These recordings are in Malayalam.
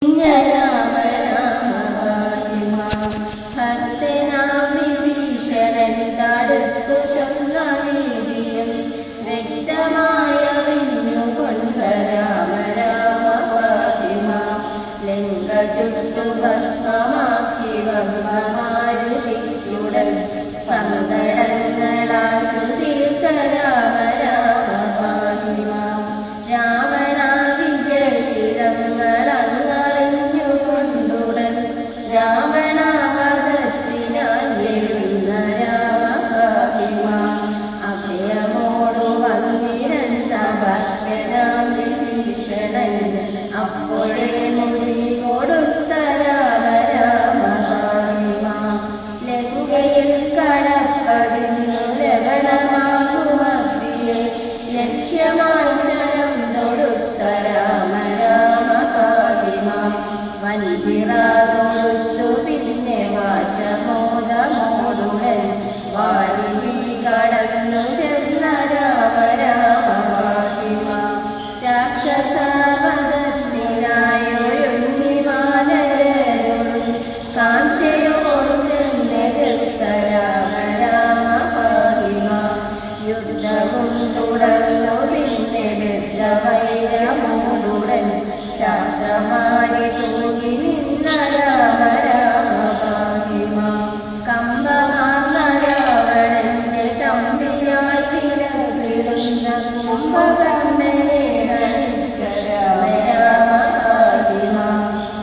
രാമ രാമ ഭക്തനാവിഭീഷണൻ തടുത്തു ചൊന്ന നീതിയും വ്യക്തമായറിഞ്ഞുകൊണ്ട രാമ രാമ ഫാത്തിമ ലങ്ക ചുട്ടു ഭസ്മമാക്കി വന്ന മാരുതിയുടൻ സങ്കടങ്ങളാശു തീർത്ത രാമ രാമ ഫാത്തിമ രാവണവധത്തിനായി എഴുന്ന രാമ ഫാത്തിമ അഭയമോടു വന്നിരുന്ന ഭക്തനാം വിഭീഷണൻ അപ്പോഴേ മൊഴി കൊടുത്ത രാമ രാമ ഫാത്തിമ ലങ്കയിൽ കടപ്പതിന്നു ലവണമാകുമഗ്നിയെ ലക്ഷ്യമായി ശരം തൊടുത്ത രാമ രാമ ഫാത്തിമ വഞ്ചിറാതൊടുത്തു പിന്നെ വാചമോദമോടുടൻ വാരിധി കടന്നു ചെന്ന രാമ രാമ ഫാത്തിമ രാക്ഷസവധത്തിനായൊഴുങ്ങി വാനരരോടും കാംക്ഷയോടും ചെന്നെടുത്ത രാമ രാമ ഫാത്തിമ യുദ്ധവും തുടർന്നു പിന്നെ ബദ്ധവൈരമോടുടൻ ശാസ്ത്രമാരി തൂങ്ങി നിന്ന രാമ രാമ ഫാത്തിമ കമ്പമാർന്ന രാവണന്റെ തമ്പിയായി വിലസിടുന്ന കുംഭകർണനെ ഹനിച്ച രാമ രാമ ഫാത്തിമ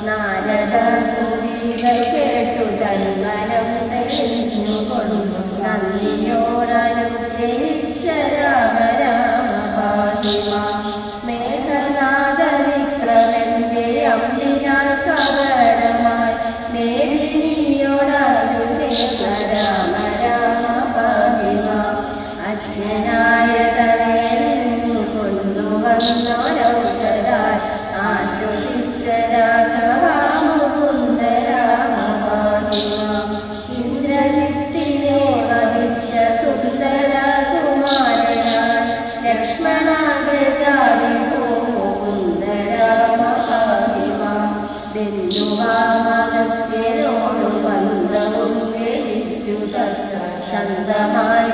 നാരദ സ്തുതികൾ കേട്ടു തന്മനം തെളിഞ്ഞുകൊണ്ടു നന്ദിയോടനുഗ്രഹിച്ച രാമ രാമ ഫാത്തിമ മേഘനാഥ വിക്രമന്റെ അമ്പിനാൽ കപടമായി മേദിനിയോടാശു ചേർന്ന രാമ രാമ ഫാത്തിമ അജ്ഞനായ തനയനിന്നു കൊണ്ടുവന്നൊരൗഷധായി ആശ്വസിച്ച രാഘവ മുകുന്ദ രാമ ഫാത്തിമ ഇന്ദ്രജിത്തിനെ വധിച്ച സുന്ദര കുമാരനായി ലക്ഷ്മണാഗ്രജാരി മുകുന്ദ രാമ ഫാത്തിമ ബന്ധുവാമഗസ്ത്യരോടു മന്ത്രവും ഗ്രഹിച്ചു തത്ര ശന്തമായി